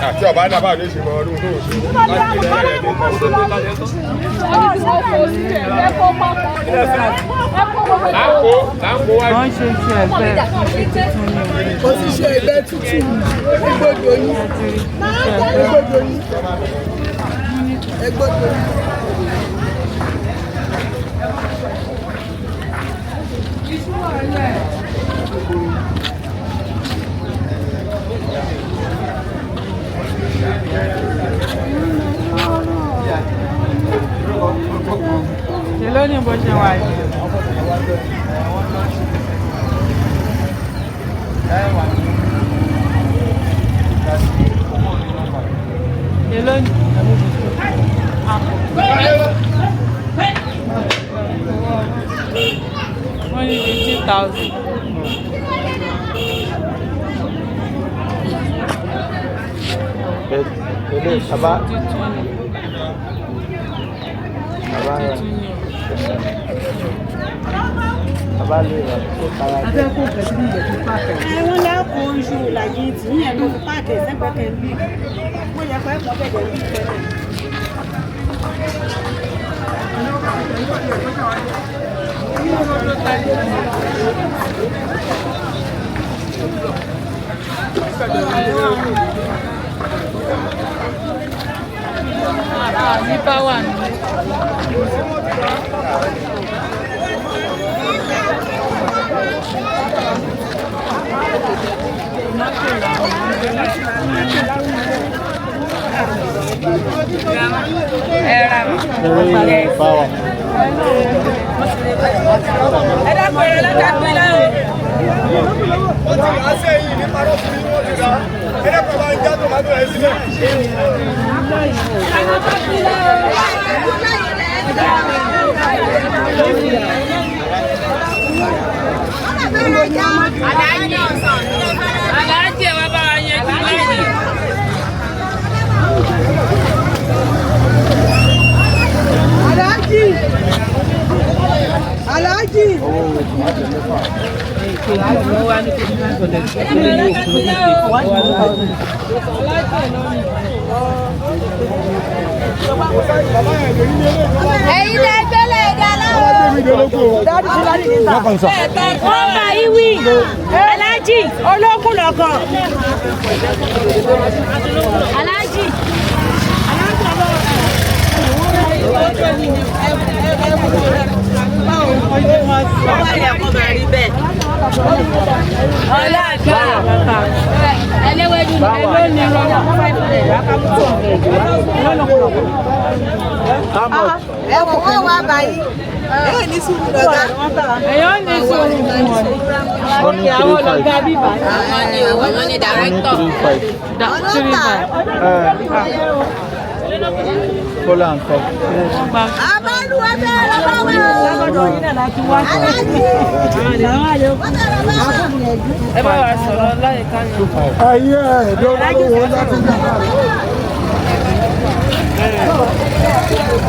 Àti ọba dábàá ló ṣe mọ ọdún tó ṣe láti ilẹ̀ rẹ̀ ní wọ́n ṣe iṣẹ́ ẹgbẹ́ ó ti ṣe ẹgbẹ́ tuntun gbogbo yín ẹgbọ́dọ̀ yín. ṣe lónìí bó ṣe wà yìí. ṣe lónìí. wọ́n ní 15,000. Ele taba Wọ́n lápò oṣù làyè tí ní ẹ̀lú páàkì ẹ̀sẹ̀gbẹ̀kẹ̀ bí wọ́n yẹ pẹ́ pọ̀ bẹ̀rẹ̀ bí ìfẹ́lẹ̀. Ní bá wà ní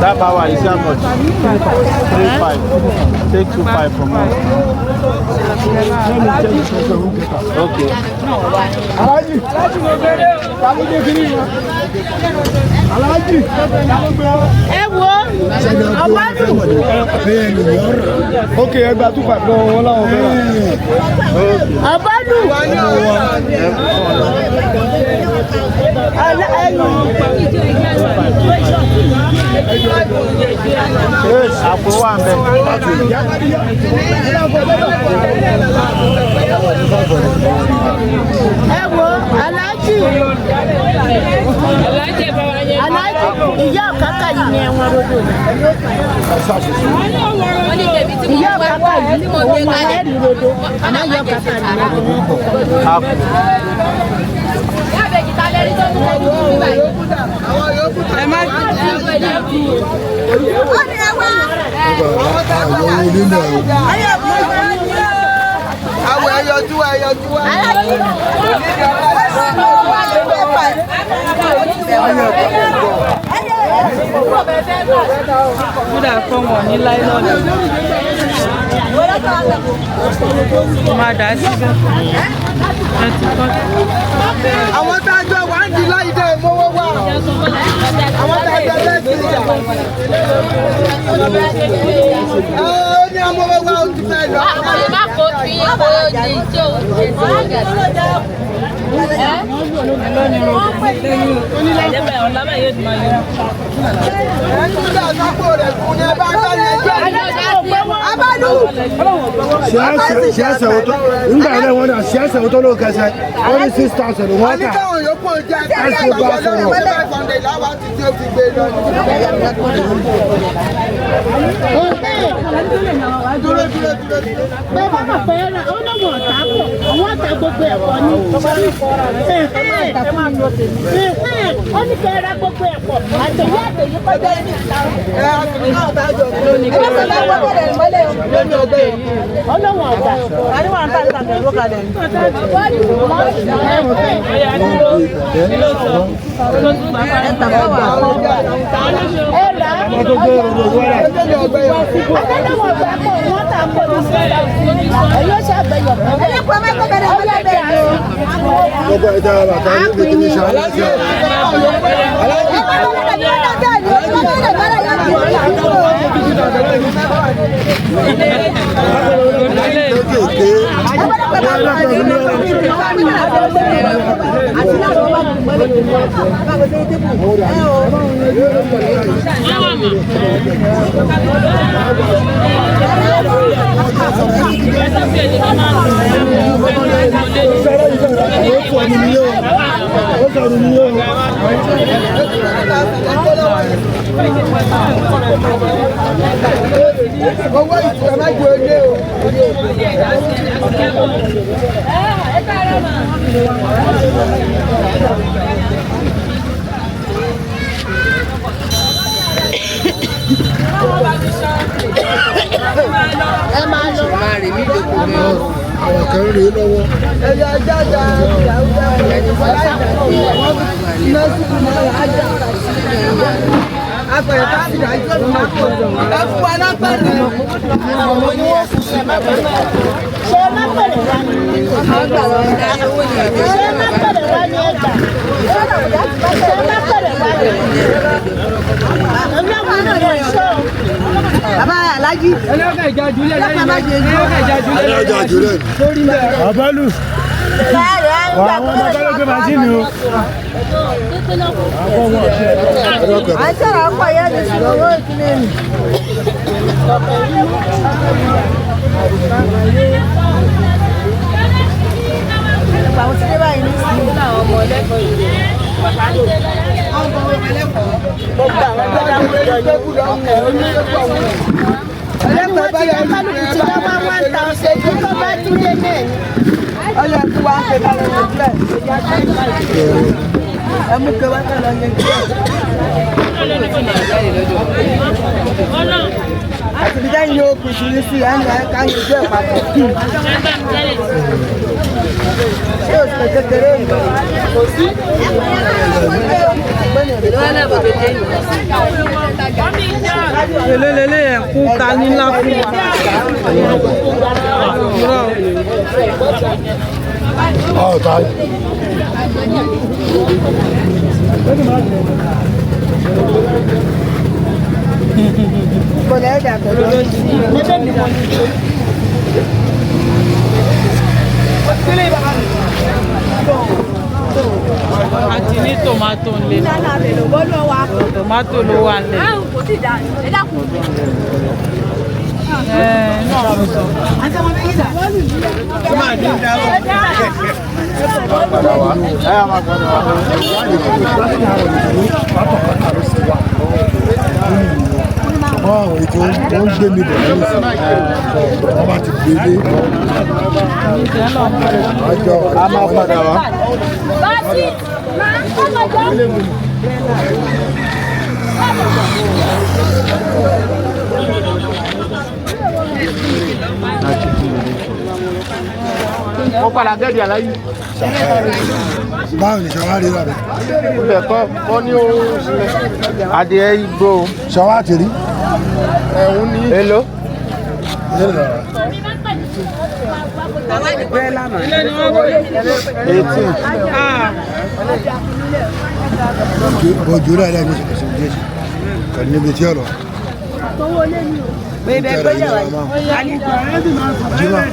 That power is how much? 3.5. Take 2.5 from us. Okay. Okay, I got 2.5. No, Yes, àpò wà ń bẹ. Ẹ wo Aláàjì ìyá ọ̀kákà yìí ni ẹ̀wọ̀n rodo. Ìyá ọ̀kákà yìí òun máa ń rí rodo àmọ́ ìyá ọ̀kákà ni kódà fún wọn ní láìlọ́nà máa dà síbẹ̀ àwọn tá a jọ wà ń di láyé dé mọ́wọ́ wà àwọn tá a jọ lẹ́sìn ìjà ó ní amọ́wọ́ wà ó ti fẹ́ lọ. àwọn má kó fi ipò di tí òun ṣe sí ọjà siyasa wato in ga nan wannan siyasa wato lokacin wani 6,000 wata káwọn yòókù jẹ ẹsẹ bá sọ̀rọ̀ bàbá bàbá yẹn náà ó náà wọ̀ ọ̀tá pọ̀ àwọn ọ̀tá gbogbo ẹ̀kọ́ ni. ó ní kẹ́ ẹ ra gbogbo ẹ̀kọ́ àtẹ̀yẹ àtẹ̀yẹ kọjá ní ìta. ọlọ́wọ̀n ọ̀gbà àríwá ń tàbí tàbí ẹ̀rọ kalẹ̀ ní. Àwọn kan rí lọ́wọ́. Bàbá Alájí. Ẹlẹ́kẹ̀ ìjà jùlẹ̀ lẹ́yìn méjì. Ẹlẹ́jà jùlẹ̀. Àbálù. Àwọn ọmọ bẹ́rẹ̀ gbé màjínì o. Àìsàn àpọ̀ yẹn ní sí owó ìpínlẹ̀ mi. Àwọn tí dé báyìí ní sí àwọn ọmọ ẹlẹ́kọ̀ọ́ yìí. Ẹlẹ́kọ̀ọ́ bá yẹ kálukú ti dá wá 1,000 tó tó bá tún dé mẹ́rin. Ọlọ́ ẹ̀kú wa ṣe ká lọ yẹn díẹ̀. Ẹ mú kí wá ká lọ yẹn díẹ̀. Àti bí dáhùn yóò kù sí sí àná ká yẹn díẹ̀ papọ̀. Ṣé o ṣe kékeré yìí? Kò sí. Lélẹ́lẹ́lẹ́ ẹ̀kú ta ní ńlá fún wa. Ọ̀tá. Bọ̀dẹ̀ ẹ̀dà pẹ̀lú ọtí. Ẹgbẹ́ mi mọ̀ ní. Àti ní tòmátò ńlẹ̀. Tòmátò ló wà ńlẹ̀. Náà mo sọ. Àwọn ètò tó ń gbé mi bọ̀ ní ìsìn wọ́n bá ti gbé dé. A máa padà wá. Mo padà gẹ́gẹ́ àláyé. Báwo ni ṣàwárí rà rẹ̀? Ibẹ̀ kọ́ wọ́n ní oorun sílẹ̀. Adìẹ igbó. Ṣàwá ti rí? Ẹ̀hún ní. Èlò. Bọ̀jú rẹ̀ lẹ́nu ìṣẹ̀lẹ̀ jésù. Kàn níbi tí ọ̀rọ̀. Bébè gbọ́dọ̀ wáyé. Jímọ̀.